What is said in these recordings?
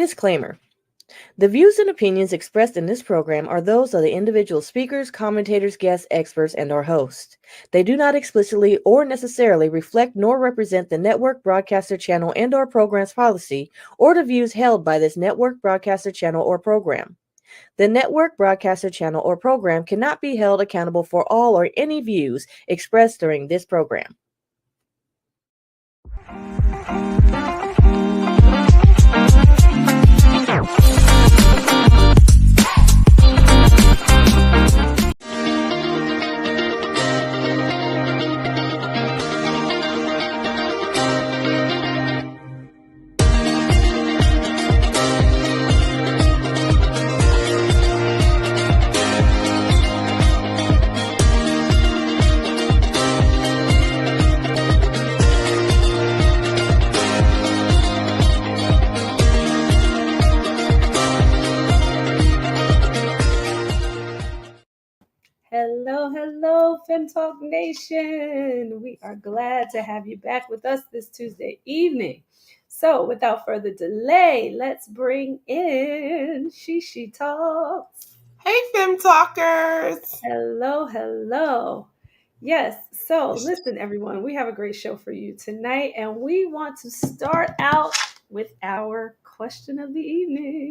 Disclaimer. The views and opinions expressed in this program are those of the individual speakers, commentators, guests, experts, and our hosts. They do not explicitly or necessarily reflect nor represent the network, broadcaster, channel, and/or program's policy or the views held by this network, broadcaster, channel, or program. The network, broadcaster, channel, or program cannot be held accountable for all or any views expressed during this program. Hello, Fem Talk Nation. We are glad to have you back with us this Tuesday evening. So, without further delay, let's bring in She Talks. Hey, Fem Talkers. Hello. Yes, so listen, everyone, we have a great show for you tonight, and we want to start out with our question of the evening.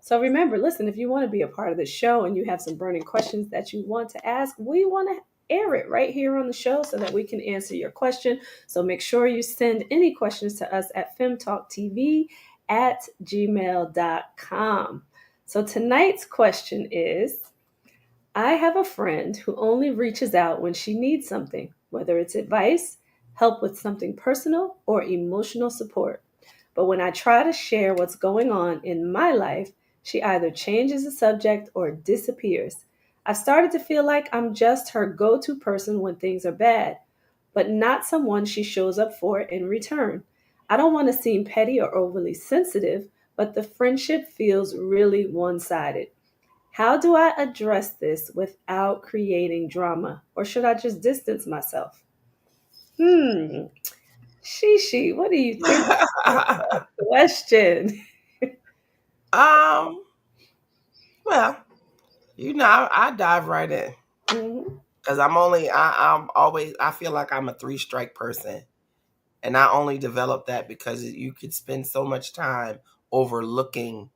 So remember, listen, if you want to be a part of the show and you have some burning questions that you want to ask, we want to air it right here on the show so that we can answer your question. So make sure you send any questions to us at femtalktv@gmail.com. So tonight's question is, I have a friend who only reaches out when she needs something, whether it's advice, help with something personal, or emotional support. But when I try to share what's going on in my life, she either changes the subject or disappears. I've started to feel like I'm just her go-to person when things are bad, but not someone she shows up for in return. I don't want to seem petty or overly sensitive, but the friendship feels really one-sided. How do I address this without creating drama? Or should I just distance myself? Shishi, what do you think about that question? Well, I dive right in Mhm. because I feel like I'm a 3-strike person, and I only developed that because you could spend so much time overlooking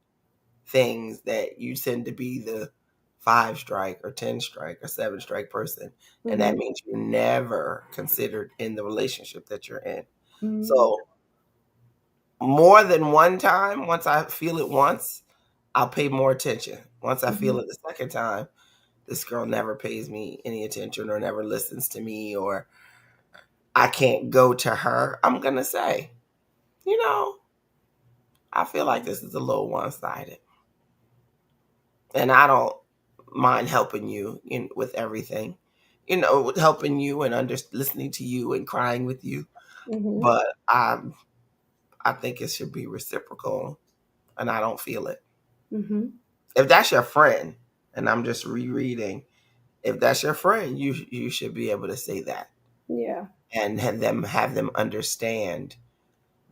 things that you tend to be the 5-strike or 10-strike or 7-strike person, and that means you're never considered in the relationship that you're in. Mhm. So more than one time, once I feel it once, I'll pay more attention. Once I feel it the second time, this girl never pays me any attention or never listens to me, or I can't go to her. I'm going to say, I feel like this is a little one-sided. And I don't mind helping you with everything, helping you and listening to you and crying with you. But I think it should be reciprocal, and I don't feel it. If that's your friend, and I'm just rereading, if that's your friend, you should be able to say that. Yeah. And have them understand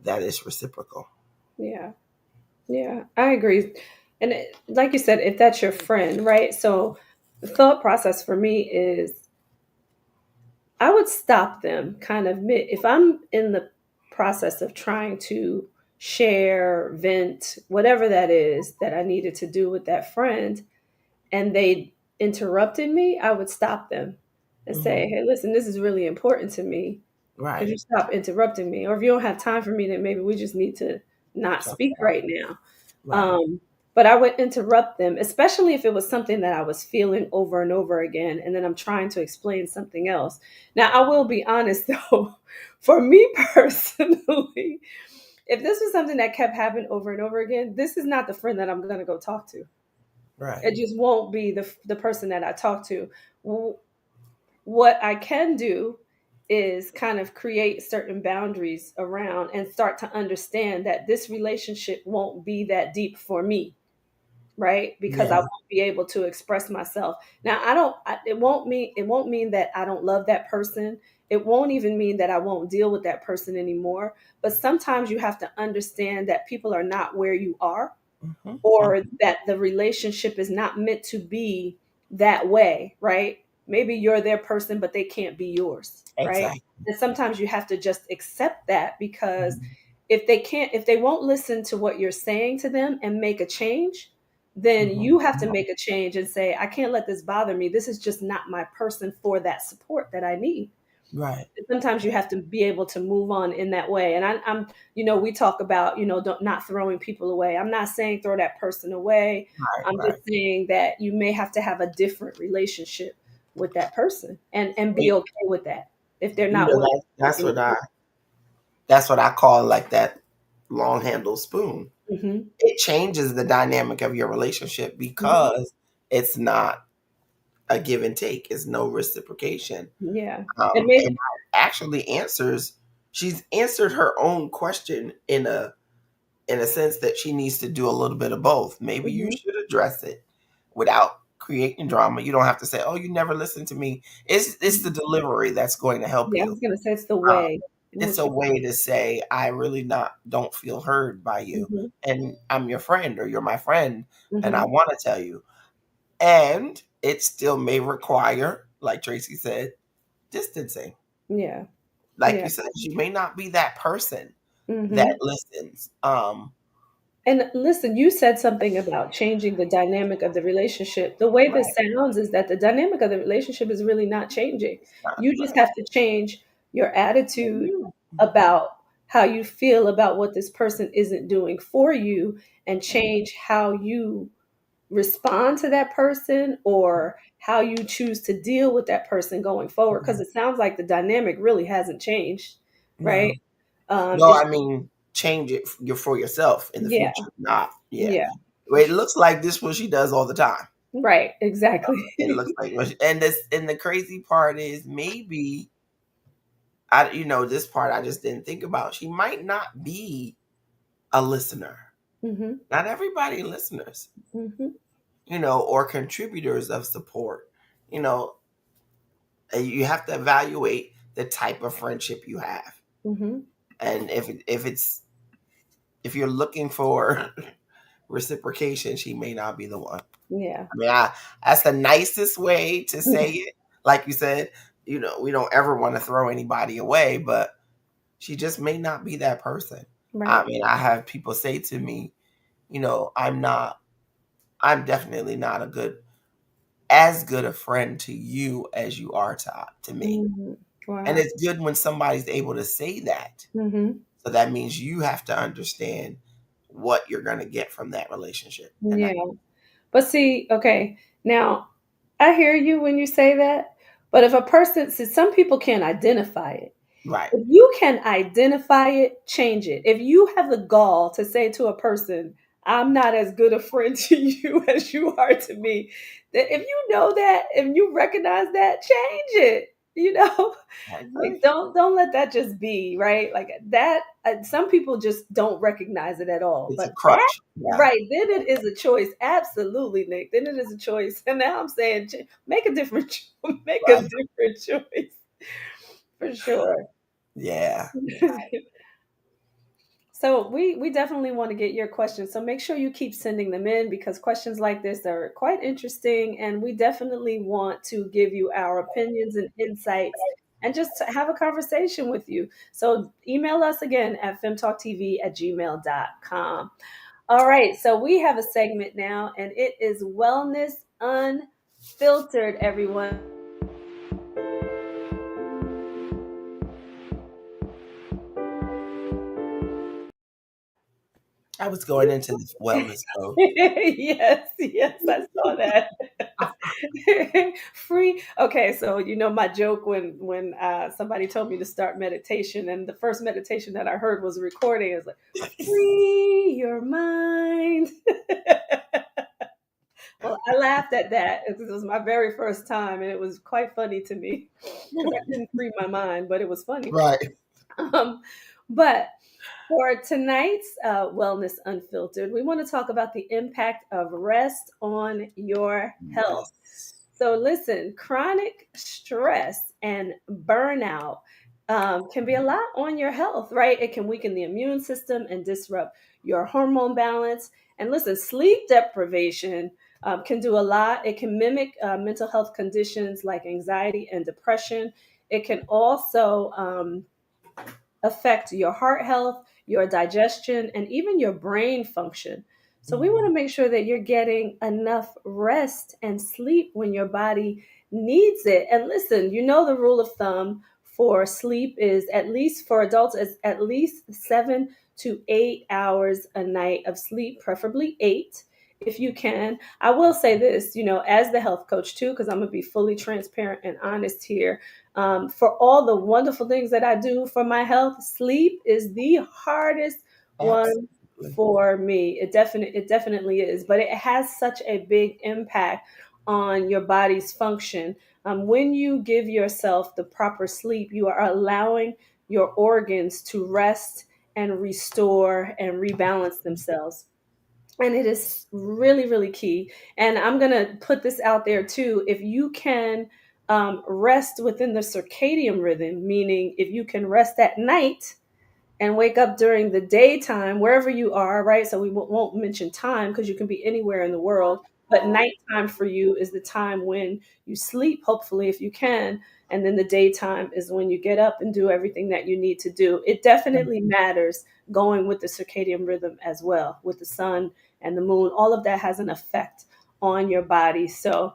that it's reciprocal. Yeah, I agree. And like you said, if that's your friend, right? So the thought process for me is I would stop them kind of if I'm in the process of trying to share, vent, whatever that is that I needed to do with that friend, and they interrupted me, I would stop them and say, hey, listen, this is really important to me. Right. Could you stop interrupting me? Or if you don't have time for me, then maybe we just need to not speak right now. Right. But I would interrupt them, especially if it was something that I was feeling over and over again, and then I'm trying to explain something else. Now, I will be honest, though, for me personally, if this was something that kept happening over and over again, this is not the friend that I'm going to go talk to. Right. It just won't be the person that I talk to. What I can do is kind of create certain boundaries around and start to understand that this relationship won't be that deep for me. right? Because I Yeah. won't be able to express myself. Now, it won't mean that I don't love that person. It won't even mean that I won't deal with that person anymore. But sometimes you have to understand that people are not where you are, Hmm. or that the relationship is not meant to be that way, right? Maybe you're their person, but they can't be yours, right? Exactly. And sometimes you have to just accept that, because Mhm. if they won't listen to what you're saying to them and make a change, then Mhm. you have to make a change and say, I can't let this bother me. This is just not my person for that support that I need. Right. Sometimes you have to be able to move on in that way. And I'm, we talk about, not throwing people away. I'm not saying throw that person away. Right. I'm Right. just saying that you may have to have a different relationship with that person, and Well, be okay with that if they're You not know what that you're looking that's what I call like that long handle spoon. for. Hmm. It changes the dynamic of your relationship Hmm. because it's not a give and take. It's no reciprocation. Yeah. And maybe. And actually she's answered her own question in a sense that she needs to do a little bit of both. Maybe you Hmm. should address it without creating drama. You don't have to say, "Oh, you never listened to me." It's the delivery that's going to help Yeah, I you. was gonna say it's the Um, way in it's which a you. way to say, "I really not don't feel heard by you, Hmm. and I'm your friend or you're my friend, and I Hmm. want to tell you." And it still may require, like Tracy said, distancing. Yeah. Like Yeah. you said, she may not be that person that Hmm. listens. And listen, you said something about changing the dynamic of the relationship. The way this Right. sounds is that the dynamic of the relationship is really not changing. You just Right. have to change your attitude You. about how you feel about what this person isn't doing for you, and Mhm. change how you respond to that person, or how you choose to deal with that person going forward. Because it sounds like the dynamic really hasn't changed, right? No. No, It's I mean change it for yourself in the yeah, future. Not yeah. yeah, for Well, it sure. looks like this what she does all the time. Right, exactly. It looks like and the crazy part is maybe this part I just didn't think about. She might not be a listener. Hmm. Not everybody listeners, Hmm. or contributors of support. You know, and you have to evaluate the type of friendship you have. Hmm. And if you're looking for reciprocation, she may not be the one. Yeah. I mean, that's the nicest way to say it. Like you said, we don't ever want to throw anybody away, but she just may not be that person. I Right. mean, I have people say to me, I'm definitely not as good a friend to you as you are to me. Hmm. And Wow. it's good when somebody's able to say that. Hmm. So that means you have to understand what you're going to get from that relationship. And Yeah. But see, okay, now I hear you when you say that, but if a person, see, some people can't identify it. right, If you can identify it, change it. If you have the gall to say to a person, I'm not as good a friend to you as you are to me, that if you know that, if you recognize that, change it. I Like, agree. don't let that just be, right? Like that, some people just don't recognize it at all. It's a But that, crutch. Yeah, right, then it is a choice. Absolutely, Nick. Then it is a choice. And now I'm saying, make a different, make a right. different choice for sure. Yeah. So we definitely want to get your questions. So make sure you keep sending them in, because questions like this are quite interesting, and we definitely want to give you our opinions and insights, and just to have a conversation with you. So email us again at femtalktv@gmail.com. All right, so we have a segment now, and it is Wellness Unfiltered, everyone. I was going into this wellness mode. Yes, yes, I saw that. Free. Okay, so my joke when somebody told me to start meditation, and the first meditation that I heard was a recording. It's like, free your mind. Well, I laughed at that because it was my very first time, and it was quite funny to me because I couldn't free my mind, but it was funny. Right. Um, But for tonight's Wellness Unfiltered, we want to talk about the impact of rest on your health. Yes. So, listen, chronic stress and burnout can be a lot on your health, right? It can weaken the immune system and disrupt your hormone balance. And listen, sleep deprivation can do a lot. It can mimic mental health conditions like anxiety and depression. It can also affect your heart health, your digestion, and even your brain function. So, we want Mhm. to make sure that you're getting enough rest and sleep when your body needs it. And listen, you know the rule of thumb for sleep is at least for adults is at least 7 to 8 hours a night of sleep, preferably 8 if you can. I will say this, as the health coach too, because I'm going to be fully transparent and honest here. For all the wonderful things that I do for my health, sleep is the hardest one Absolutely. for me. It definitely is, but it has such a big impact on your body's function. When you give yourself the proper sleep, you are allowing your organs to rest and restore and rebalance themselves. And it is really, really key. And I'm going to put this out there too. If you can rest within the circadian rhythm, meaning if you can rest at night and wake up during the daytime, wherever you are, right? So we won't mention time because you can be anywhere in the world. But nighttime for you is the time when you sleep, hopefully, if you can. And then the daytime is when you get up and do everything that you need to do. It definitely matters going with the circadian rhythm as well, with the sun and the moon. All of that has an effect on your body. So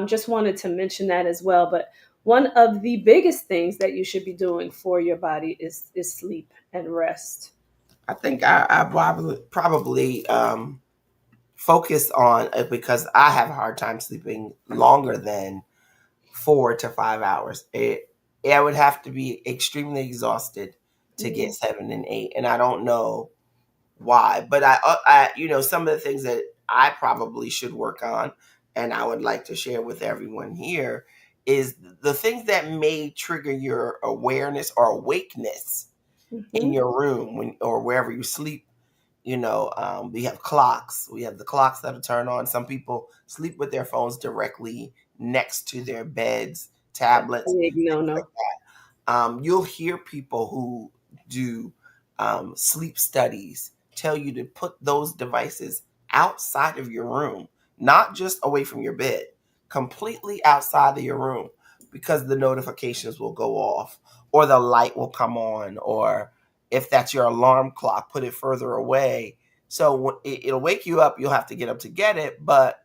just wanted to mention that as well. But one of the biggest things that you should be doing for your body is sleep and rest. I think I probably focus on it because I have a hard time sleeping longer than 4 to 5 hours. I would have to be extremely exhausted to get Mhm. 7 and 8, and I don't know why. But some of the things that I probably should work on, and I would like to share with everyone here, is the things that may trigger your awareness or awakeness in Mhm. your room when or wherever you sleep. We have clocks. We have the clocks that'll turn on. Some people sleep with their phones directly next to their beds, That's a tablets. big no no. You'll hear people who do sleep studies tell you to put those devices outside of your room, not just away from your bed, completely outside of your room, because the notifications will go off or the light will come on, or if that's your alarm clock, put it further away. So it'll wake you up. You'll have to get up to get it, but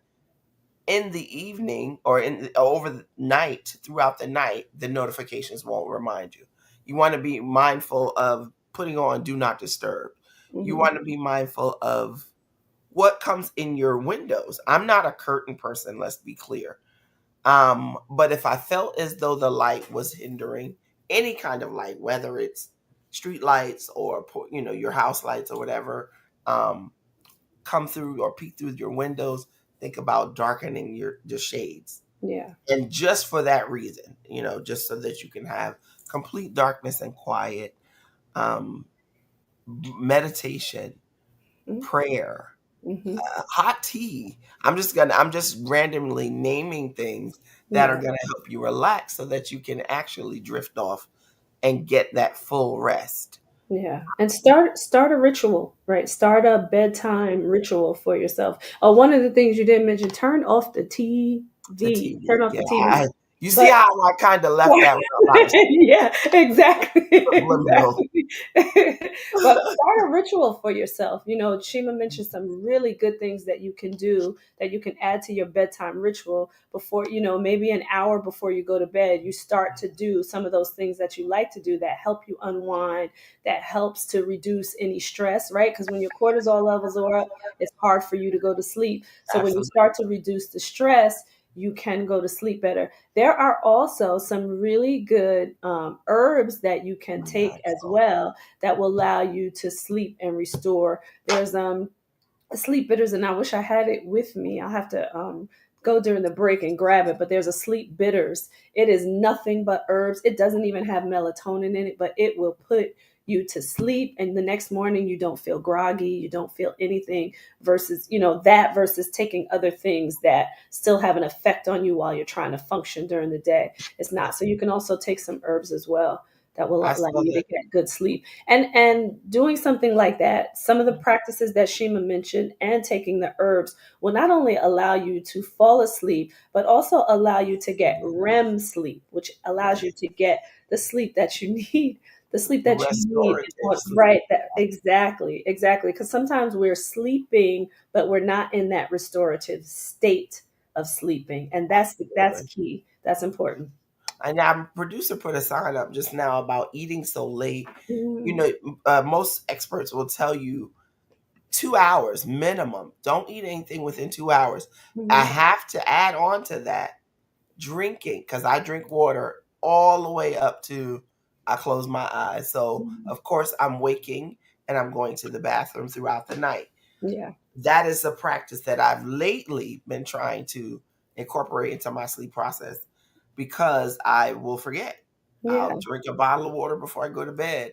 in the evening or over the night, throughout the night, the notifications won't remind you. You want to be mindful of putting on do not disturb. You Mhm. want to be mindful of what comes in your windows. I'm not a curtain person, let's be clear. But if I felt as though the light was hindering any kind of light, whether it's street lights or your house lights or whatever, um, come through or peek through your windows, think about darkening your shades. Yeah. And just for that reason, just so that you can have complete darkness and quiet, um, meditation, prayer, Mm-hmm. hot tea. I'm just randomly naming things that are Yeah. gonna help you relax so that you can actually drift off and get that full rest. Yeah. And start a ritual, right? Start a bedtime ritual for yourself. Oh, one of the things you didn't mention, turn off the The TV. TV, Turn off yeah. the TV. You see But how I kind of left that with a lot of yeah, exactly. subliminal. Exactly. But start a ritual for yourself. Shima mentioned some really good things that you can do, that you can add to your bedtime ritual before, maybe an hour before you go to bed. You start to do some of those things that you like to do that help you unwind, that helps to reduce any stress, right? Because when your cortisol levels are up, it's hard for you to go to sleep. So when you Absolutely. start to reduce the stress, you can go to sleep better. There are also some really good herbs that you can take as Mindful. well that will allow you to sleep and restore. There's sleep bitters, and I wish I had it with me. I'll have to go during the break and grab it. But there's a sleep bitters. It is nothing but herbs. It doesn't even have melatonin in it, but it will put you to sleep, and the next morning you don't feel groggy, you don't feel anything, versus, that versus taking other things that still have an effect on you while you're trying to function during the day. It's not. So you can also take some herbs as well that will I allow saw you to that. get good sleep. And doing something like that, some of the practices that Shima mentioned and taking the herbs will not only allow you to fall asleep, but also allow you to get REM sleep, which allows you to get the sleep that you need. The sleep that you need in Restorative order, sleep. right? That exactly. Because sometimes we're sleeping, but we're not in that restorative state of sleeping, and that's Absolutely. key. That's important. And our producer put a sign up just now about eating so late. You Mm-hmm. know, most experts will tell you 2 hours minimum. Don't eat anything within 2 hours. I Mm-hmm. have to add on to that drinking, because I drink water all the way up to I close my eyes. So, of course, I'm waking and I'm going to the bathroom throughout the night. Yeah. That is a practice that I've lately been trying to incorporate into my sleep process because I will forget. I'll Yeah. drink a bottle of water before I go to bed.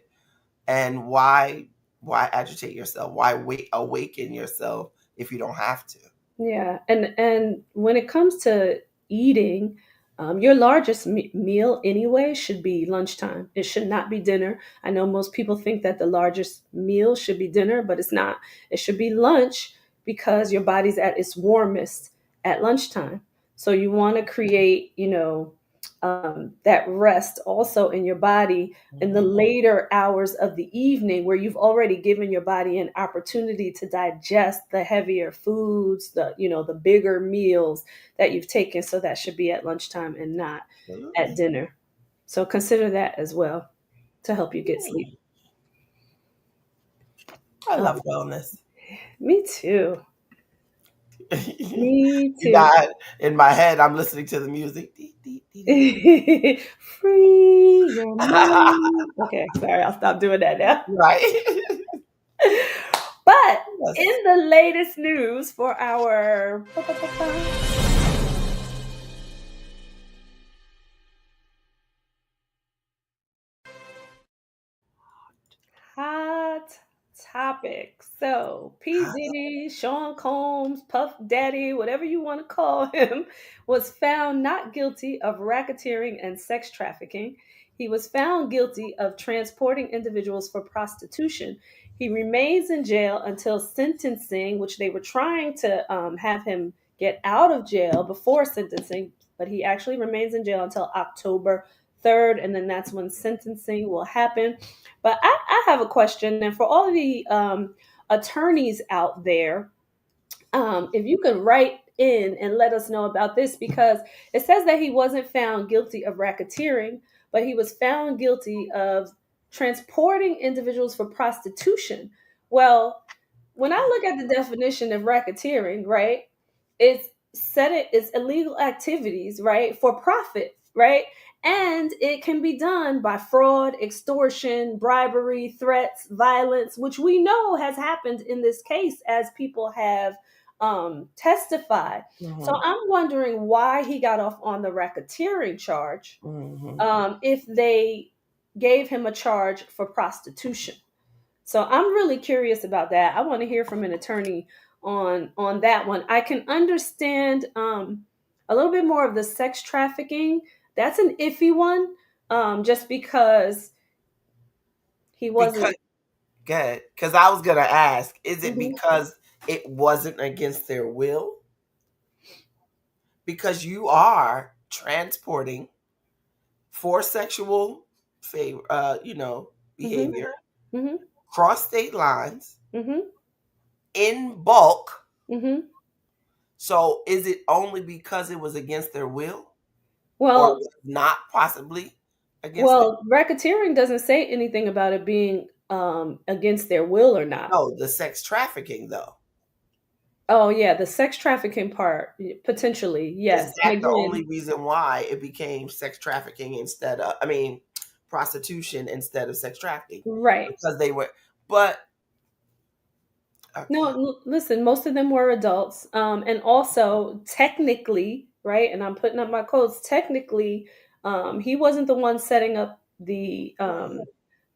And why agitate yourself? Why awaken yourself if you don't have to? Yeah, and when it comes to eating, your largest meal anyway should be lunchtime. It should not be dinner. I know most people think that the largest meal should be dinner, but it's not. It should be lunch because your body's at its warmest at lunchtime. So you want to create, that rest also in your body in the Mhm. later hours of the evening, where you've already given your body an opportunity to digest the heavier foods, the bigger meals that you've taken. So that should be at lunchtime and not at Absolutely. dinner. So consider that as well to help you get sleep. Hmm. I Oh, love wellness. me too. You Me too. got in my head. I'm listening to the music. Dee, dee, dee, dee, dee. Free your mind. Okay, sorry, I'll stop doing that now. Right. But Yes. in the latest news for our hot topic. So, P. Diddy, Sean Combs, Puff Daddy, whatever you want to call him, was found not guilty of racketeering and sex trafficking. He was found guilty of transporting individuals for prostitution. He remains in jail until sentencing, which they were trying to have him get out of jail before sentencing, but he actually remains in jail until October 3rd, and then that's when sentencing will happen. But I have a question, and for all of the attorneys out there, if you could write in and let us know about this, because it says that he wasn't found guilty of racketeering, but he was found guilty of transporting individuals for prostitution. Well, when I look at the definition of racketeering, right, it's illegal activities, right, for profit, right? And it can be done by fraud, extortion, bribery, threats, violence, which we know has happened in this case as people have testified. So Mhm. I'm wondering why he got off on the racketeering charge, Mhm. if they gave him a charge for prostitution. So I'm really curious about that. I want to hear from an attorney on that one. I can understand a little bit more of the sex trafficking. That's an iffy one, just because he Because wasn't. good, because I was gonna ask, is it Mhm, because it wasn't against their will? Because you are transporting for sexual favor, mhm, behavior mhm, cross state lines mhm, in bulk. mhm. So is it only because it was against their will, or Well, was not possibly against their well, racketeering doesn't say anything about it being against their will or not. no, the sex trafficking though? Oh yeah, the sex trafficking part potentially Is yes, and that the only again, reason why it became sex trafficking instead of, I mean, prostitution instead of sex trafficking? right. Because they were, but No, okay. listen, most of them were adults. And also, technically, right? And I'm putting up my quotes. Technically, he wasn't the one setting up the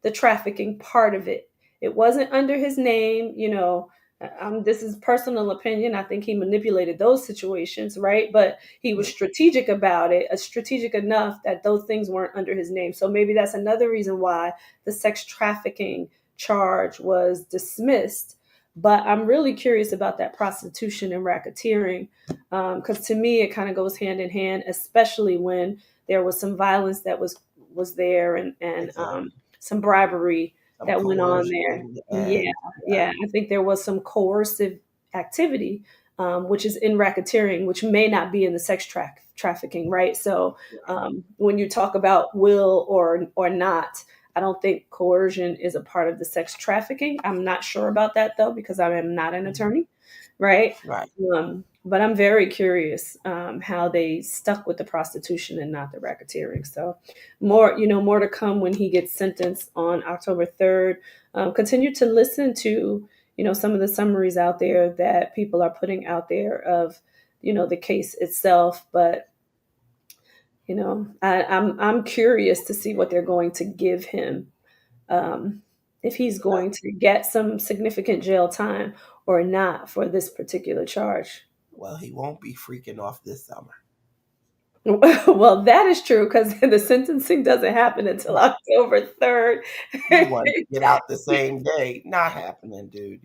the trafficking part of it. It wasn't under his name, this is personal opinion. I think he manipulated those situations, right? But he was strategic about it, strategic enough that those things weren't under his name. So maybe that's another reason why the sex trafficking charge was dismissed. But I'm really curious about that prostitution and racketeering, because to me it kind of goes hand in hand, especially when there was some violence that was there, and Exactly. some bribery Some that went on coercion there. and Yeah, I think there was some coercive activity, which is in racketeering, which may not be in the trafficking, right? So when you talk about will or not, I don't think coercion is a part of the sex trafficking. I'm not sure about that though, because I am not an attorney, right? right. But I'm very curious how they stuck with the prostitution and not the racketeering. So more to come when he gets sentenced on October 3rd. Continue to listen to, some of the summaries out there that people are putting out there of, the case itself. But, I'm curious to see what they're going to give him, if he's going to get some significant jail time or not for this particular charge. Well, he won't be freaking off this summer. Well, that is true, because the sentencing doesn't happen until October 3rd. You want to get out the same day? Not happening, dude.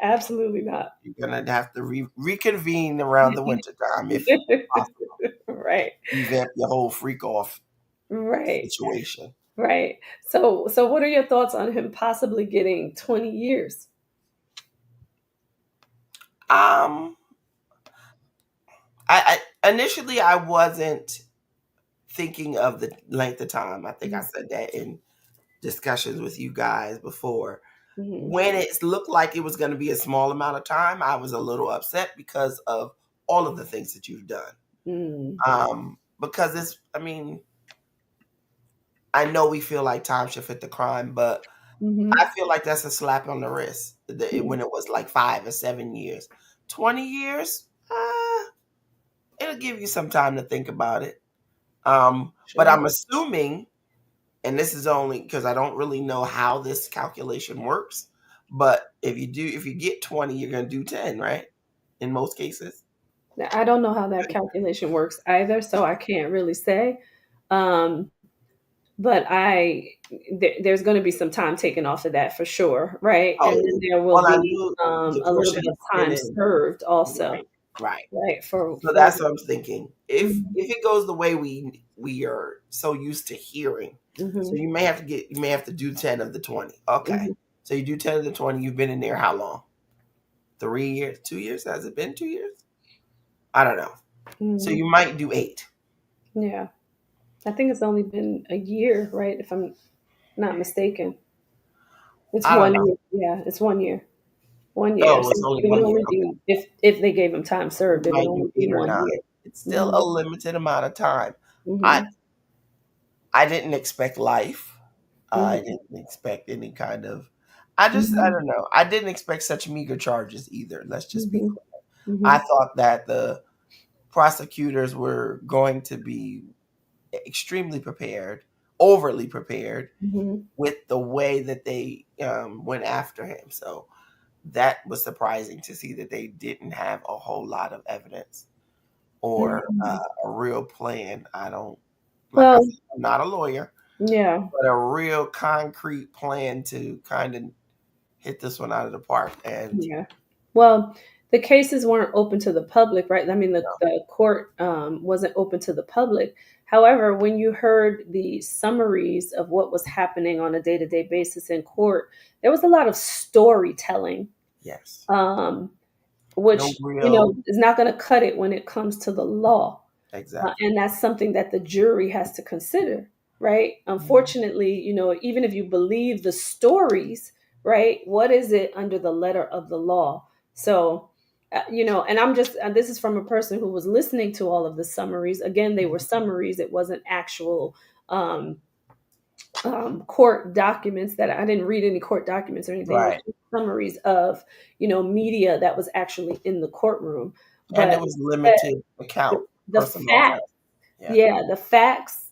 Absolutely not. You're gonna have to reconvene around the wintertime if possible. Right. Revamp your whole freak off Right. situation. Right. So what are your thoughts on him possibly getting 20 years? Um, I initially I wasn't thinking of the length of time. I think I said that in discussions with you guys before. Mm-hmm. When it looked like it was going to be a small amount of time, I was a little upset because of all of the things that you've done. Because I know we feel like time should fit the crime, but I feel like that's a slap on the wrist when it was like 5 or 7 years. 20 years, it'll give you some time to think about it. But I'm assuming, and this is only because I don't really know how this calculation works, but if you get 20, you're going to do 10, right? In most cases. I don't know how that calculation works either, so I can't really say. But there's going to be some time taken off of that for sure, right? Oh, And then there will well, I be knew the a little portion bit of is time spinning. served also, Right. right? For So that's what I'm thinking. If Mhm. it goes the way we are so used to hearing, so you may have to do 10 of the 20. Okay. So you do 10 of the 20. You've been in there how long? 3 years? 2 years? Has it been 2 years? I don't know. So you might do 8. Yeah, I think it's only been a year, right? If I'm not mistaken, it's I don't 1 know. year. Yeah, it's 1 year. 1 year. Oh, So it's only it would 1 year. only Okay. be if they gave him time You served, it would might do only be 8 or 1 9. year. It's still a limited amount of time. I Mm-hmm. I didn't expect life. I Mm-hmm. didn't expect any kind of. I Mm-hmm. don't know. I didn't expect such meager charges either. Let's just be Mm-hmm. clear. Mm-hmm. I thought that the prosecutors were going to be extremely prepared, overly prepared Mm-hmm. with the way that they went after him. So that was surprising to see that they didn't have a whole lot of evidence or Mm-hmm. a real plan. I don't, like I Well, said, I'm not a lawyer, yeah, but a real concrete plan to kind of hit this one out of the park. And yeah. Well, the cases weren't open to the public, right? I mean, the court wasn't open to the public. However, when you heard the summaries of what was happening on a day-to-day basis in court, there was a lot of storytelling, yes, um, no which real, is not going to cut it when it comes to the law. exactly. And that's something that the jury has to consider, right? Unfortunately, even if you believe the stories, right, what is it under the letter of the law? So, and I'm just, this is from a person who was listening to all of the summaries. Again, they were summaries, it wasn't actual um, court documents. That I didn't read any court documents or anything. It was Right. just summaries of, media that was actually in the courtroom. And But it was limited account, the personal account. facts, Yeah. yeah, the facts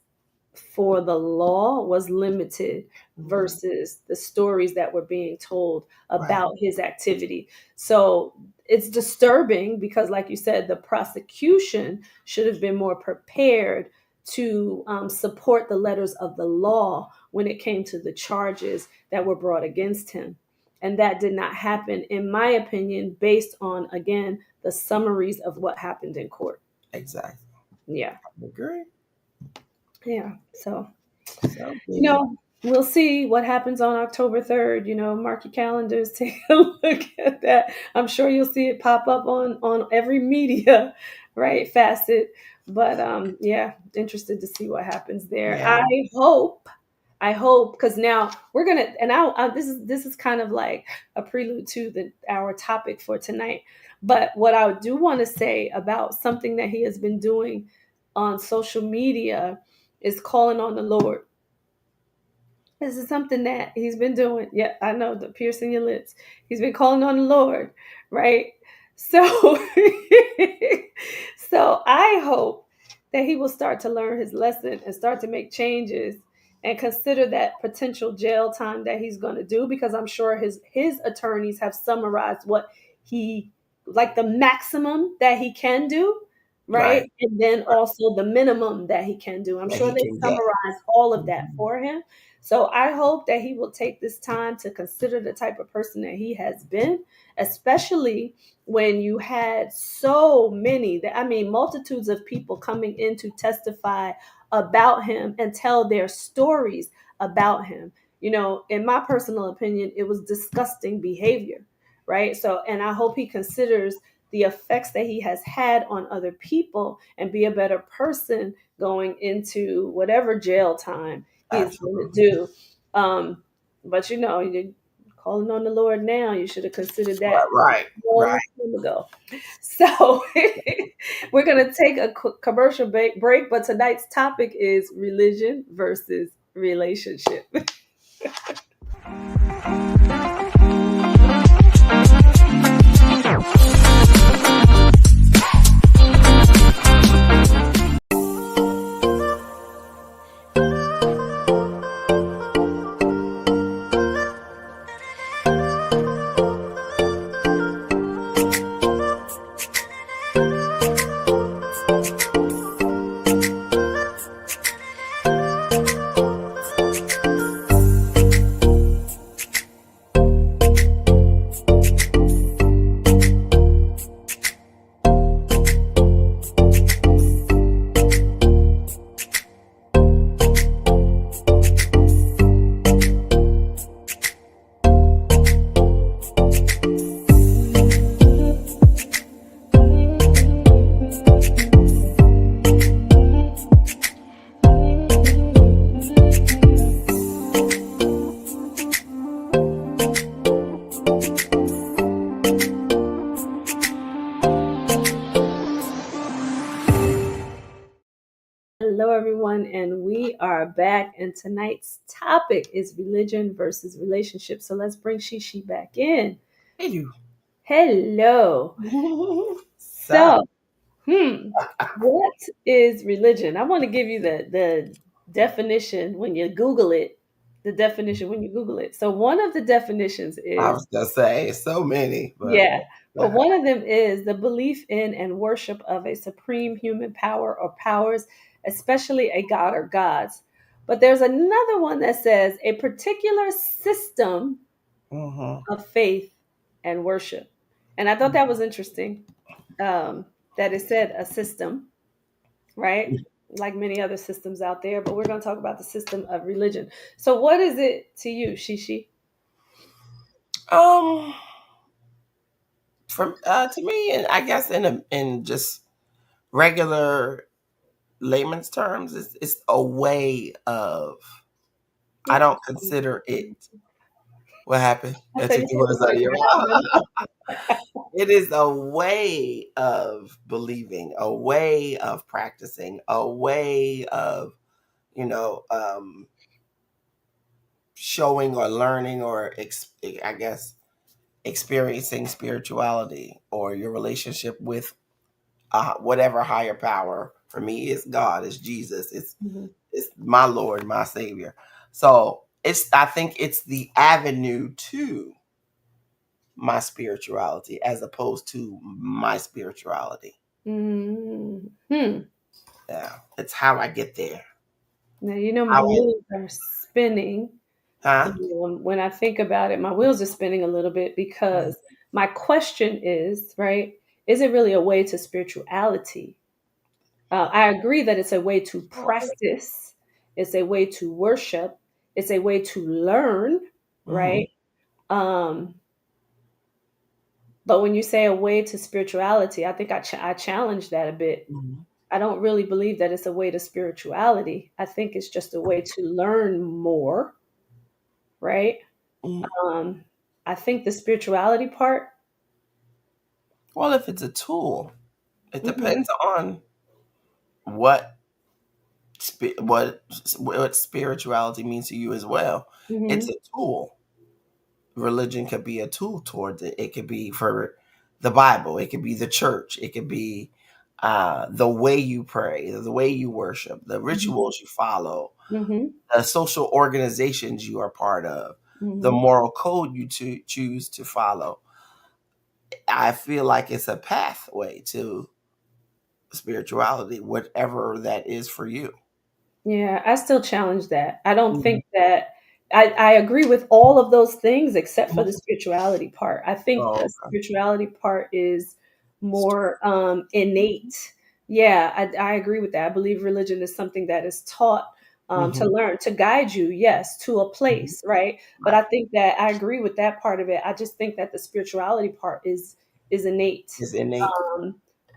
for the law was limited versus the stories that were being told about his activity. So it's disturbing because, like you said, the prosecution should have been more prepared to support the letters of the law when it came to the charges that were brought against him. And that did not happen, in my opinion, based on, again, the summaries of what happened in court. Exactly. Yeah. I agree. Yeah. So, So you know, we'll see what happens on October 3rd. You know, mark your calendars, take a look at that. I'm sure you'll see it pop up on every media, right, facet. But yeah, interested to see what happens there. Yeah. I hope, because now we're gonna, and this is kind of like a prelude to our topic for tonight. But what I do want to say about something that he has been doing on social media is calling on the Lord. This is something that he's been doing. Yeah, I know, the piercing your lips. He's been calling on the Lord, right? So, so I hope that he will start to learn his lesson and start to make changes and consider that potential jail time that he's going to do, because I'm sure his attorneys have summarized what he, like, the maximum that he can do, right? And then also the minimum that he can do. I'm That sure he they can get. summarized all of that for him. So I hope that he will take this time to consider the type of person that he has been, especially when you had so many, I mean, multitudes of people coming in to testify about him and tell their stories about him. You know, in my personal opinion, it was disgusting behavior, right? So, and I hope he considers the effects that he has had on other people and be a better person going into whatever jail time he's going to do. But you know, you're calling on the Lord now. You should have considered that Right. a long time ago. So we're going to take a quick commercial break, but tonight's topic is religion versus relationship. Hello, everyone, and we are back. And tonight's topic is religion versus relationship. So let's bring Shishi back in. Hey, you. Hello. So, what is religion? I want to give you the definition when you Google it. The definition when you Google it. So, one of the definitions I is, was gonna say so many, but yeah, but one of them is the belief in and worship of a supreme human power or powers, especially a god or gods. But there's another one that says a particular system of faith and worship. And I thought that was interesting, that it said a system, right? Like many other systems out there, but we're going to talk about the system of religion. So, what is it to you, Shishi? from to me, and I guess in just regular layman's terms, it's a way of. I don't consider it. What happened? I That said, took you the took words the out of words your right out of my mouth. mouth. It is a way of believing, a way of practicing, a way of, you know, showing or learning or I guess experiencing spirituality or your relationship with whatever higher power. For me, it's God, it's Jesus, it's Mhm. It's my Lord, my Savior. So I think it's the avenue to my spirituality as opposed to my spirituality. Hmm. Yeah. It's how I get there. Now, you know, my How I, wheels are spinning. huh? When I think about it, my wheels are spinning a little bit because my question is, right, is it really a way to spirituality? I agree that it's a way to practice, it's a way to worship, it's a way to learn, Mm-hmm. right? Um, but when you say a way to spirituality, I think I challenge that a bit. Mm-hmm. I don't really believe that it's a way to spirituality. I think it's just a way to learn more, right? Mm-hmm. Um, I think the spirituality part. Well, if it's a tool, it Hmm. depends on what what spirituality means to you as well. It's Hmm. a tool. Religion could be a tool towards it. It could be for the Bible. It could be the church. It could be the way you pray, the way you worship, the Hmm. rituals you follow, Hmm. the social organizations you are part of, the Hmm. moral code you choose to follow. I feel like it's a pathway to spirituality, whatever that is for you. Yeah, I still challenge that. I don't Mhm. think that I agree with all of those things except for the Mhm. spirituality part. I think Oh, the okay. spirituality part is Straight. more innate. Yeah, I agree with that. I believe religion is something that is taught to Hmm. learn, to guide you, yes, to a Hmm. place, right? But Right. I think that I agree with that part of it. I just think that the spirituality part is innate. It's innate.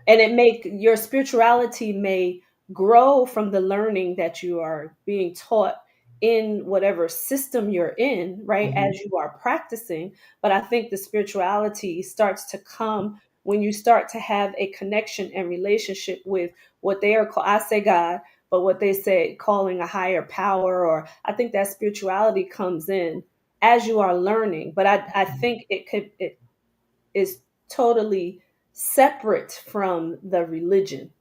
And it make your spirituality may grow from the learning that you are being taught in whatever system you're in, right, Hmm. as you are practicing. But I think the spirituality starts to come when you start to have a connection and relationship with what they are called, I say God, but what they say calling a higher power, or I think that spirituality comes in as you are learning. But I think it is totally separate from the religion.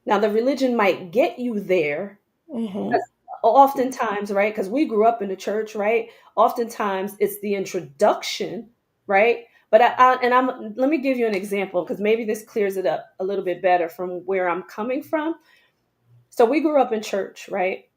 Now, the religion might get you there. Hmm. 'Cause oftentimes, right? Because we grew up in the church, right? Oftentimes, it's the introduction, right? But let me give you an example because maybe this clears it up a little bit better from where I'm coming from. So we grew up in church, right?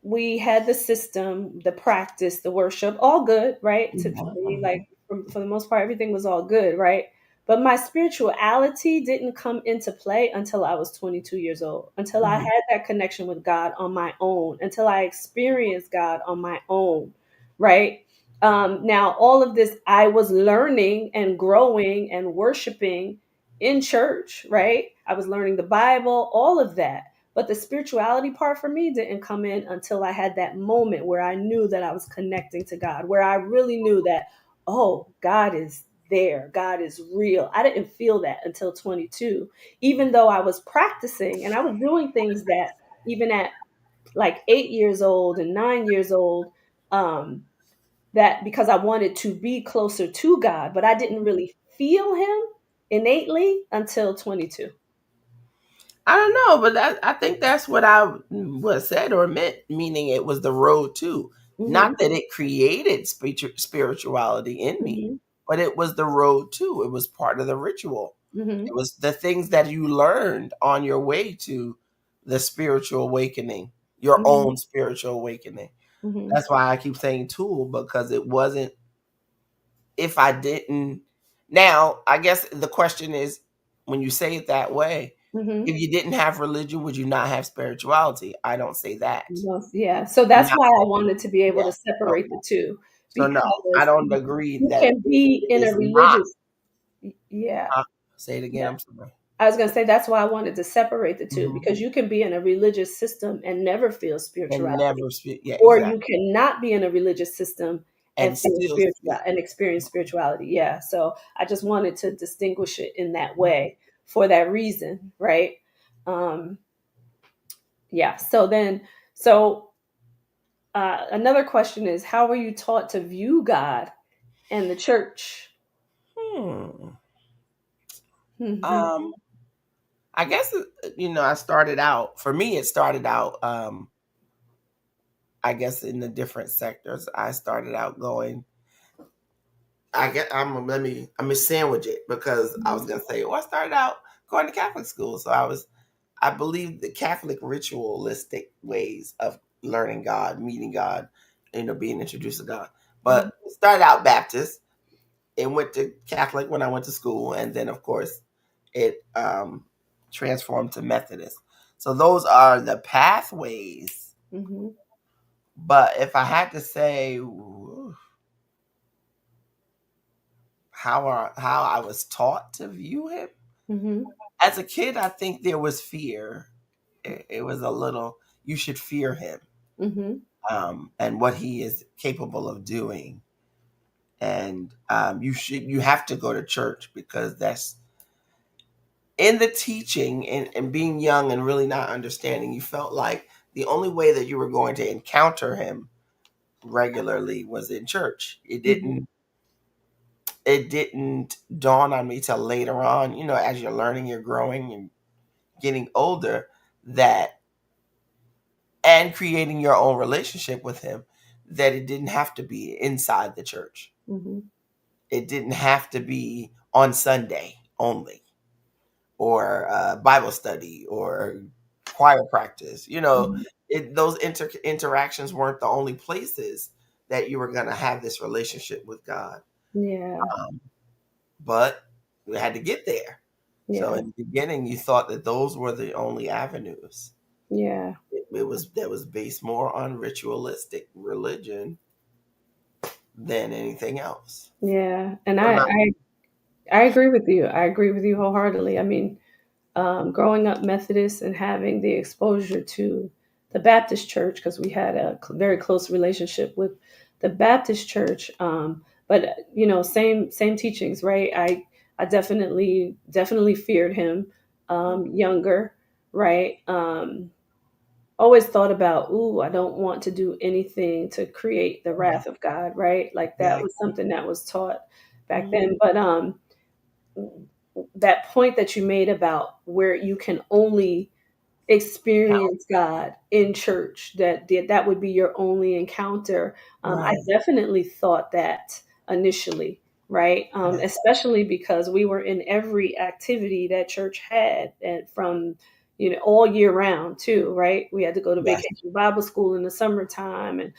We had the system, the practice, the worship, all good, right? To me, like for the most part, everything was all good, right? But my spirituality didn't come into play until I was 22 years old, until I Hmm. had that connection with God on my own, until I experienced God on my own, right? Now, all of this, I was learning and growing and worshiping in church, right? I was learning the Bible, all of that. But the spirituality part for me didn't come in until I had that moment where I knew that I was connecting to God, where I really knew that, oh, God is there. God is real. I didn't feel that until 22, even though I was practicing and I was doing things that even at like 8 years old and 9 years old, um, that because I wanted to be closer to God, but I didn't really feel Him innately until 22. I don't know, but I think that's what I was said or meant, meaning it was the road to. Not Hmm. that it created spirituality in me, Hmm. but it was the road to. It was part of the ritual. It Hmm. was the things that you learned on your way to the spiritual awakening, your Hmm. own spiritual awakening. Hmm. That's why I keep saying tool because it wasn't if I didn't. Now, I guess the question is when you say it that way, Hmm. if you didn't have religion, would you not have spirituality? I don't say that. Yeah. So I'm that's not why I saying, wanted to be able yeah. to So, separate the two so no, I because don't agree you that can be it in a is not. religious, yeah. Say it again. Yeah. I'm sorry. I was going to say that's why I wanted to separate the two Hmm. because you can be in a religious system and never feel And spirituality, never speak. Yeah, or you exactly. cannot be in a religious system and And feel still spiritual speak. and experience spirituality. Yeah. So I just wanted to distinguish it in that way for that reason, right? Um, yeah. So another question is, how were you taught to view God and the church? Hmm. Hmm. Um, I guess I started out. For me, it started out. I guess in the different sectors, I started out going. I get. Let me sandwich it because I was gonna say. Well, I started out going to Catholic school, so I believe the Catholic ritualistic ways of learning God, meeting God, being introduced to God. Mhm. But started out Baptist and went to Catholic when I went to school, and then of course it transformed to Methodist. So those are the pathways. Mm-hmm. But if I had to say how I was taught to view him Mm-hmm. as a kid, I think there was fear. It was a little. You should fear him, Mm-hmm. and what he is capable of doing, and you have to go to church because that's in the teaching and being young and really not understanding. You felt like the only way that you were going to encounter him regularly was in church. Mm-hmm. It didn't dawn on me till later on, as you're learning, you're growing and getting older, that and creating your own relationship with him, that it didn't have to be inside the church. Mm-hmm. It didn't have to be on Sunday only, or Bible study, or choir practice. Mm-hmm. Those interactions weren't the only places that you were going to have this relationship with God. Yeah. Um, but we had to get there. So Yeah. in the beginning, you thought that those were the only avenues. Yeah. That was based more on ritualistic religion than anything else. Yeah. And What I, about I I agree with you. I agree with you wholeheartedly. I mean, growing up Methodist and having the exposure to the Baptist church, because we had a very close relationship with the Baptist church. But same teachings, right? I definitely feared him, younger, right? Always thought about, ooh, I don't want to do anything to create the you? wrath of God, right? Like that was Exactly. something that was taught back Mhm. then. But that point that you made about where you can only How- experience God in church, that would be your only encounter. I Right. definitely thought that initially, right? Yes. Especially because we were in every activity that church had, and from all year round too, right? We had to go to Yes. vacation Bible school in the summertime, and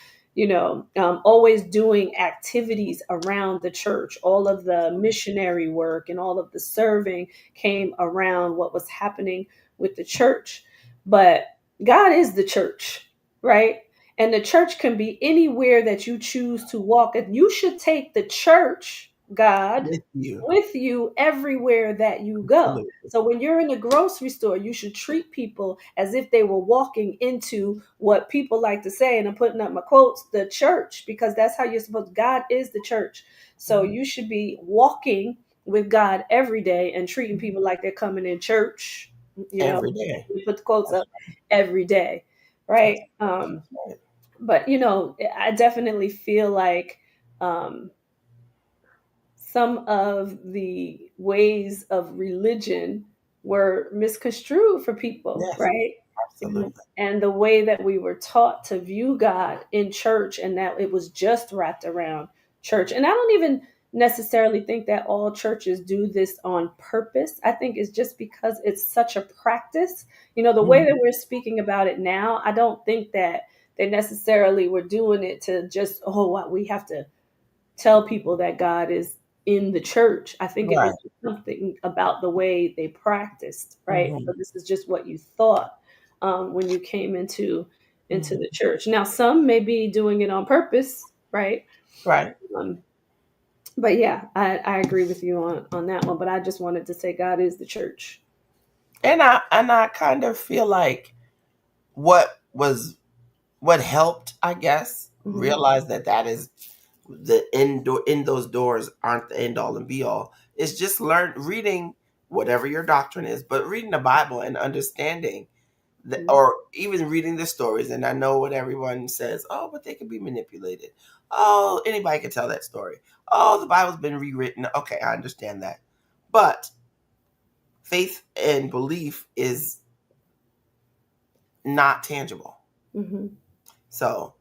always doing activities around the church. All of the missionary work and all of the serving came around what was happening with the church. But God is the church, right? And the church can be anywhere that you choose to walk. And you should take the church, God, With you. with you everywhere that you go. Absolutely. So when you're in the grocery store, you should treat people as if they were walking into what people like to say, and I'm putting up my quotes, the church, because that's how you're supposed. God is the church. So Mhm. you should be walking with God every day and treating people like they're coming in church, you know, Every day. we put the quotes That's up every day, right? that's that's right. But I definitely feel like um, some of the ways of religion were misconstrued for people, Yes. right? Absolutely. And the way that we were taught to view God in church, and that it was just wrapped around church. And I don't even necessarily think that all churches do this on purpose. I think it's just because it's such a practice. The way Mhm. that we're speaking about it now, I don't think that they necessarily were doing it to just, we have to tell people that God is in the church. I think it was Right. something about the way they practiced, right? Mhm. So this is just what you thought when you came into Mhm. the church. Now, some may be doing it on purpose, right? Right. Um, but yeah, I agree with you on that one. But I just wanted to say God is the church. And I kind of feel like what was what helped, I guess, Hmm. realize that is the in those doors aren't the end all and be all. It's just reading whatever your doctrine is, but reading the Bible and understanding or even reading the stories. And I know what everyone says. Oh, but they can be manipulated. Oh, anybody can tell that story. Oh, the Bible's been rewritten. Okay, I understand that. But faith and belief is not tangible. Mm-hmm. So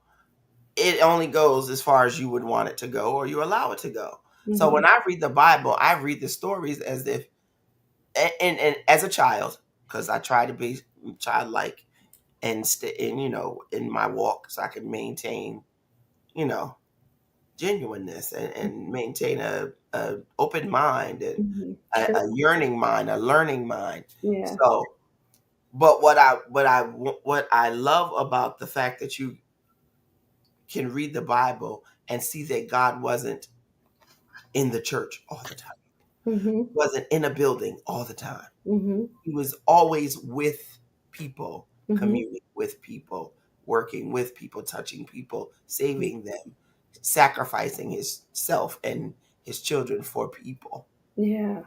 it only goes as far as you would want it to go, or you allow it to go. So Mm-hmm. when I read the Bible, I read the stories as if, and as a child, because I try to be childlike and in my walk, so I can maintain, you know, genuineness and maintain a open mind and Mm-hmm. a yearning mind, a learning mind. Yeah. So, but what I love about the fact that you can read the Bible and see that God wasn't in the church all the time, Mm-hmm. wasn't in a building all the time. Mm-hmm. He was always with people, Mm-hmm. communing with people, working with people, touching people, saving them, sacrificing himself and his children for people. Yeah.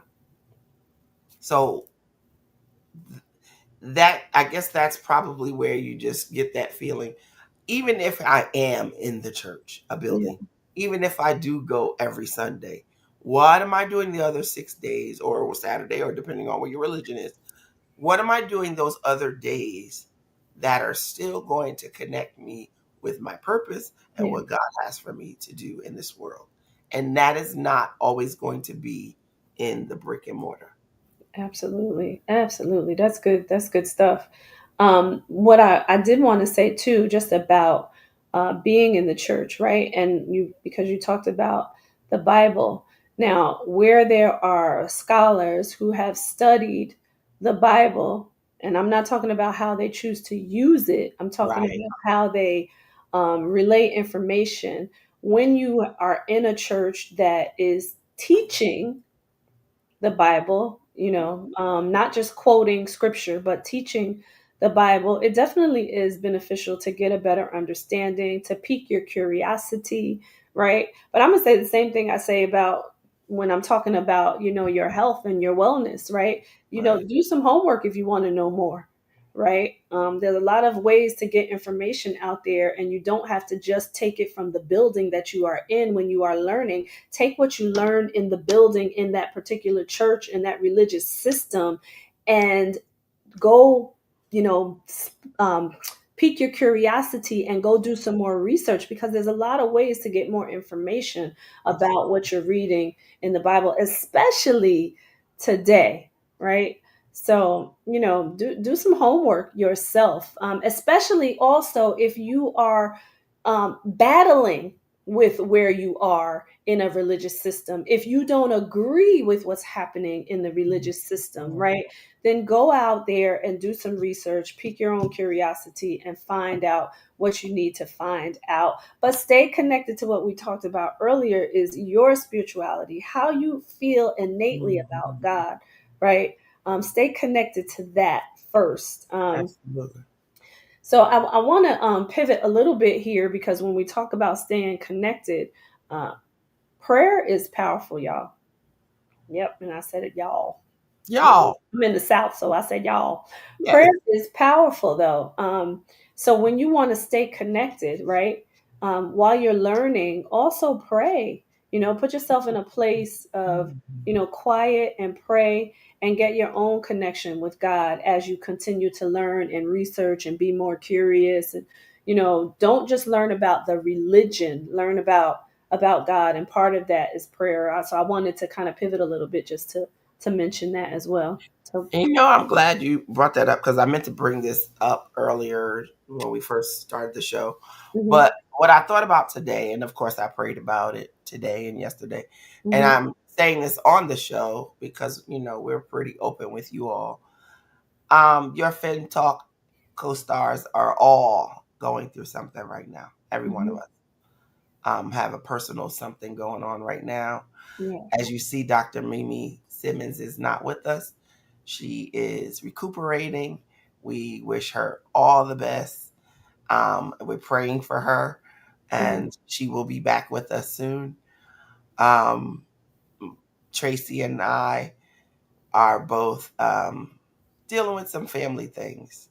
So that, I guess that's probably where you just get that feeling. Even if I am in the church, a Yeah. building, even if I do go every Sunday, what am I doing the other 6 days or Saturday, or depending on what your religion is? What am I doing those other days that are still going to connect me with my purpose and Yeah. what God has for me to do in this world? And that is not always going to be in the brick and mortar. Absolutely. Absolutely. That's good. That's good stuff. What I did want to say too, just about being in the church, right? And because you talked about the Bible. Now, where there are scholars who have studied the Bible, and I'm not talking about how they choose to use it, I'm talking Right, about how they relay information. When you are in a church that is teaching the Bible, not just quoting scripture, but teaching the Bible, it definitely is beneficial to get a better understanding, to pique your curiosity, right? But I'm gonna say the same thing I say about when I'm talking about, your health and your wellness, right? right, Do some homework if you want to know more, right? There's a lot of ways to get information out there, and you don't have to just take it from the building that you are in when you are learning. Take what you learned in the building, in that particular church, in that religious system, and go, you know, pique your curiosity and go do some more research, because there's a lot of ways to get more information about absolutely. what you're reading in the Bible, especially today, right? So, do some homework yourself, especially also if you are battling with where you are in a religious system. If you don't agree with what's happening in the religious system, Mhm. right? Then go out there and do some research, pique your own curiosity, and find out what you need to find out. But stay connected to what we talked about earlier, is your spirituality, how you feel innately about Mhm. God, right? Stay connected to that first. Absolutely. So I want to pivot a little bit here, because when we talk about staying connected, uh, prayer is powerful, y'all. Yep, and I said it, y'all. Y'all. I'm in the South, so I said y'all. Prayer Yes. is powerful, though. So when you want to stay connected, right, while you're learning, also pray. Put yourself in a place of, Mhm. quiet, and pray, and get your own connection with God as you continue to learn and research and be more curious. And, don't just learn about the religion, learn about God. And part of that is prayer. So I wanted to kind of pivot a little bit just to mention that as well. So, And I'm glad you brought that up because I meant to bring this up earlier when we first started the show. mhm, But what I thought about today, and of course I prayed about it today and yesterday, and mhm, I'm saying this on the show because we're pretty open with you all. Your Fem Talk co-stars are all going through something right now. Every one of mhm, us have a personal something going on right now. yeah, As you see, Dr. Mimi Simmons is not with us. She is recuperating. We wish her all the best. We're praying for her, yeah, and she will be back with us soon. Um, Tracy and I are both dealing with some family things.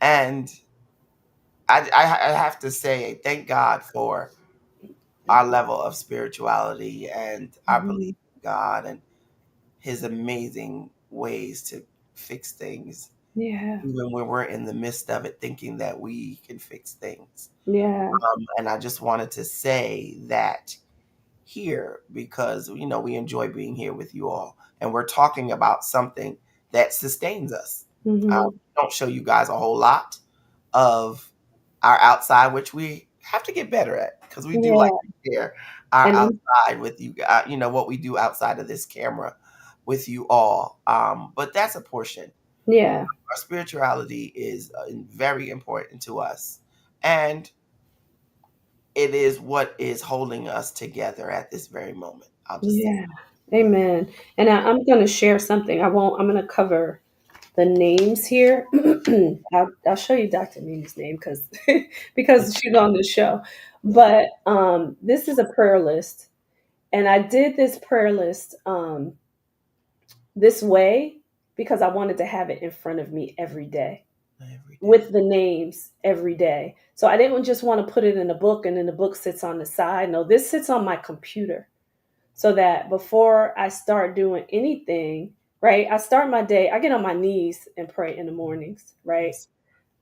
And I have to say, thank God for our level of spirituality and our belief mhm, in God and his amazing ways to fix things, Yeah. even when we're in the midst of it, thinking that we can fix things. Yeah. And I just wanted to say that here because, we enjoy being here with you all. And we're talking about something that sustains us. Mm-hmm. Don't show you guys a whole lot of our outside, which we have to get better at because we do like Yeah. to share our And outside with you, what we do outside of this camera with you all. But that's a portion. yeah. Our spirituality is very important to us. And it is what is holding us together at this very moment. I'll just say, Yeah. Amen. And I'm going to share something. I'm going to cover the names here. I'll show you Dr. Mimi's name because she's on the show. But this is a prayer list. And I did this prayer list this way because I wanted to have it in front of me every day every day. with the names every day. So I didn't just want to put it in a book and then the book sits on the side. No, this sits on my computer so that before I start doing anything, right? I start my day, I get on my knees and pray in the mornings, right? Yes.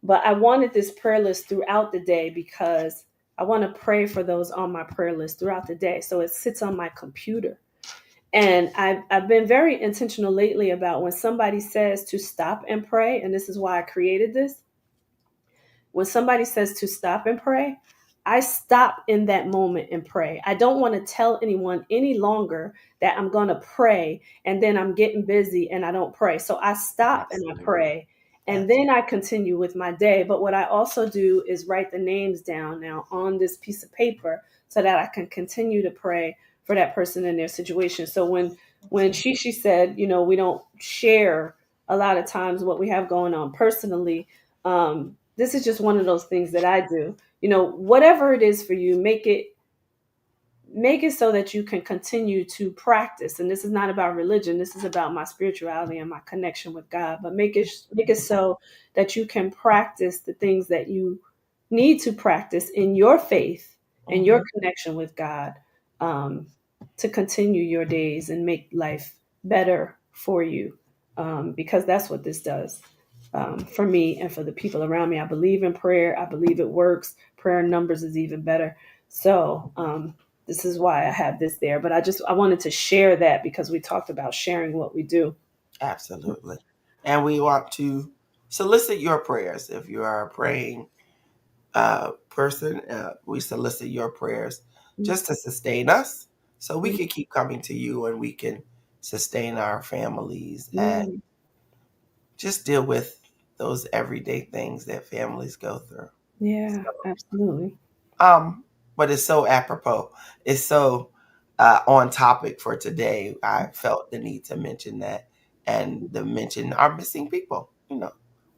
But I wanted this prayer list throughout the day because I want to pray for those on my prayer list throughout the day. So it sits on my computer. And I've been very intentional lately about when somebody says to stop and pray, and this is why I created this. When somebody says to stop and pray, I stop in that moment and pray. I don't want to tell anyone any longer that I'm going to pray and then I'm getting busy and I don't pray. So I stop and I Absolutely. pray and Absolutely. then I continue with my day. But what I also do is write the names down now on this piece of paper so that I can continue to pray for that person in their situation. So when she said, we don't share a lot of times what we have going on personally, this is just one of those things that I do. Whatever it is for you, make it so that you can continue to practice. And this is not about religion. This is about my spirituality and my connection with God. But make it so that you can practice the things that you need to practice in your faith and your Mhm. connection with God, um, to continue your days and make life better for you. Because that's what this does, for me and for the people around me. I believe in prayer. I believe it works. Prayer in numbers is even better. So, this is why I have this there. But I wanted to share that because we talked about sharing what we do. Absolutely. And we want to solicit your prayers. If you are a praying person, we solicit your prayers just to sustain us so we can keep coming to you and we can sustain our families and Yeah, just deal with those everyday things that families go through. yeah, absolutely. Um, but it's so apropos. It's so on topic for today. I felt the need to mention that and to mention our missing people.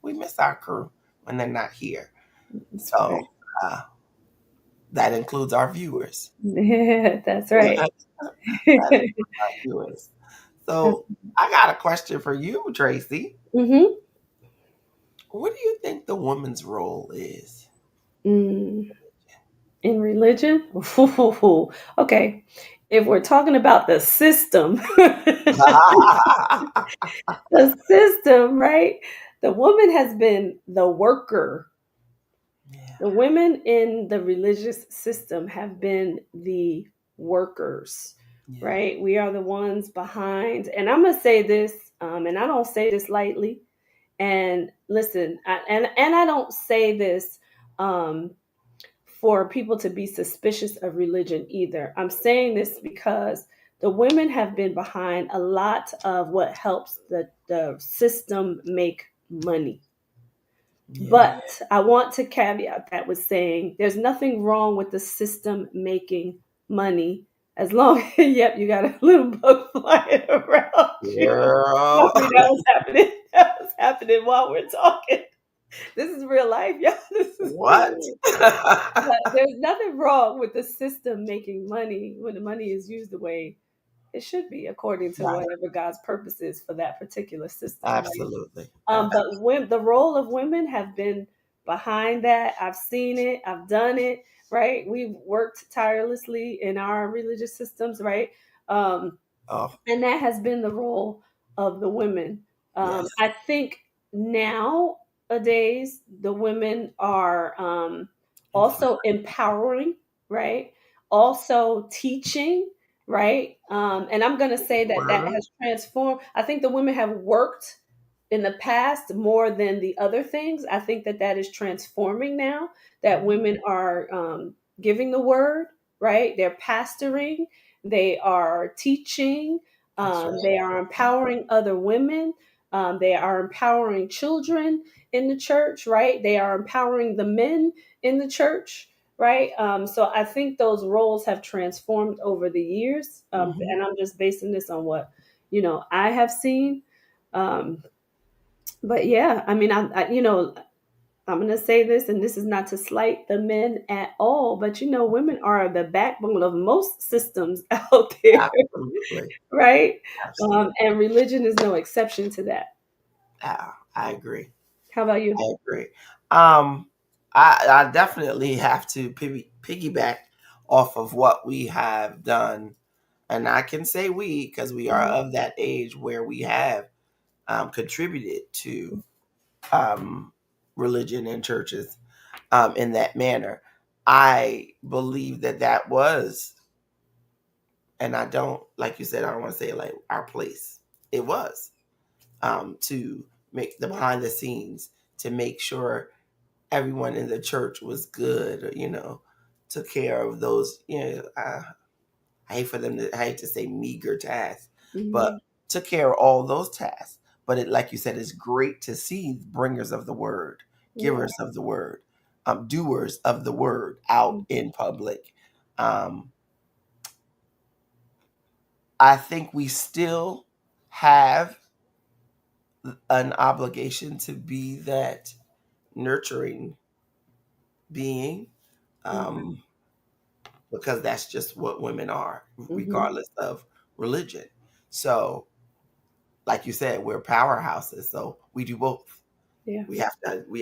We miss our crew when they're not here. That's right. So uh, that includes our viewers. Yeah, that's right. That includes our viewers. So I got a question for you, Tracy. Mm-hmm. What do you think the woman's role is? Mm. In religion? Okay. If we're talking about the system, the system, right? The woman has been the worker. Yeah, The women in the religious system have been the workers, yeah, right? We are the ones behind. And I'm going to say this, and I don't say this lightly. And listen, and I don't say this um, for people to be suspicious of religion either. I'm saying this because the women have been behind a lot of what helps the system make money. yeah. But I want to caveat that with saying there's nothing wrong with the system making money as long as, yep, you got a little bug flying around you. Girl. Sorry, that was happening. That was happening while we're talking. This is real life, y'all. This is What? real. But there's nothing wrong with the system making money when the money is used the way it should be, according to Right. whatever God's purpose is for that particular system, right? Absolutely. But the role of women have been behind that. I've seen it. I've done it. Right. We've worked tirelessly in our religious systems. Right. Um, Oh, and that has been the role of the women. Yes. I think nowadays the women are Influence. also empowering, right? Also teaching, right? And I'm going to say that that Word. has transformed. I think the women have worked in the past more than the other things. I think that that is transforming now, that Mhm. women are giving the word, right? They're pastoring, they are teaching, That's right. they are empowering other women, they are empowering children in the church, right? They are empowering the men in the church, right? So I think those roles have transformed over the years, Mhm. and I'm just basing this on what I have seen. Um, but yeah, I mean, I'm going to say this, and this is not to slight the men at all, but women are the backbone of most systems out there, Absolutely. right? Absolutely. And religion is no exception to that. I agree. How about you? I agree. Um, I definitely have to piggyback off of what we have done, and I can say we because we are Mhm, of that age where we have contributed to um, religion and churches in that manner. I believe that that was, and I don't, like you said, I don't want to say it like our place. It was to make the behind the scenes to make sure everyone in the church was good, or, took care of those, I hate for them to, I hate to say meager tasks, but mhm, took care of all those tasks. But it, like you said, it's great to see bringers of the word, yeah, givers of the word, doers of the word out mhm, in public. Um, I think we still have an obligation to be that nurturing being, mhm, um, because that's just what women are, mhm, regardless of religion. So, like you said, we're powerhouses, so we do both. yeah, We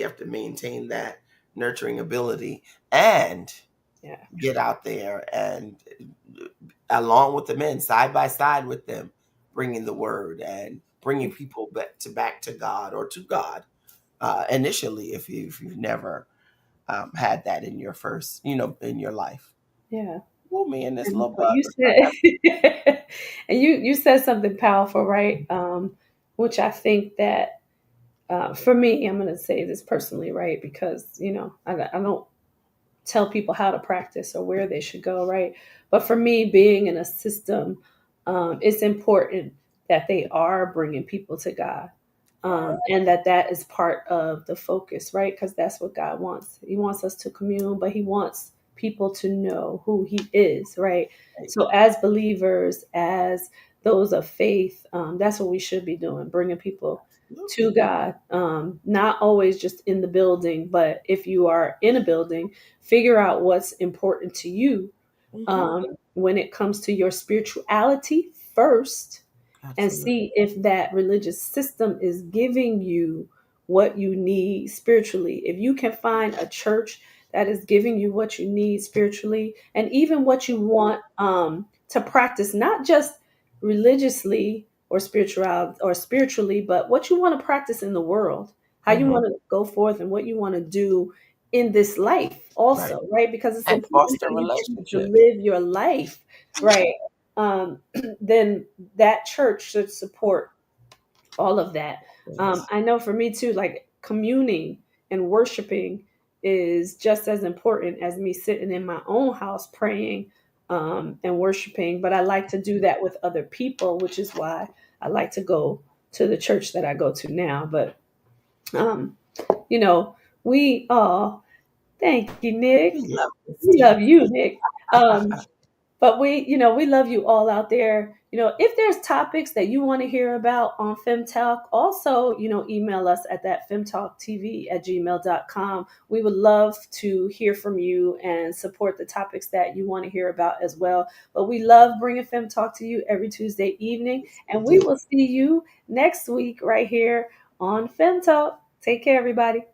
have to maintain that nurturing ability and yeah, get out there and along with the men, side by side with them, bringing the word and bringing people back to God or to God initially, if you've never had that in your first, in your life. yeah. Oh man, this And little but bug. you said, and you said something powerful, right? Which I think that for me, I'm going to say this personally, right? Because I don't tell people how to practice or where they should go, right? But for me, being in a system, it's important that they are bringing people to God, and that is part of the focus, right? Because that's what God wants. He wants us to commune, but He wants people to know who He is, right? Right. So, as believers, as those of faith, that's what we should be doing, bringing people to Absolutely. God. Not always just in the building, but if you are in a building, figure out what's important to you Hmm. when it comes to your spirituality first, and Absolutely. see if that religious system is giving you what you need spiritually. If you can find a church that is giving you what you need spiritually, and even what you want to practice, not just religiously or spiritually, but what you want to practice in the world, how you Hmm. want to go forth, and what you want to do in this life Right. also, right? Because it's And important foster how you choose to relationships. live your life, right? um, then that church should support all of that. Yes. I know for me too, like communing and worshiping is just as important as me sitting in my own house praying and worshiping. But I like to do that with other people, which is why I like to go to the church that I go to now. But um, you know, we all thank you, We Nick. love this, We T. love you, Nick. But we love you all out there. If there's topics that you want to hear about on Fem Talk, also, email us at that femtalktv@gmail.com. We would love to hear from you and support the topics that you want to hear about as well. But we love bringing Fem Talk to you every Tuesday evening. We And we do. will see you next week right here on Fem Talk. Take care, everybody.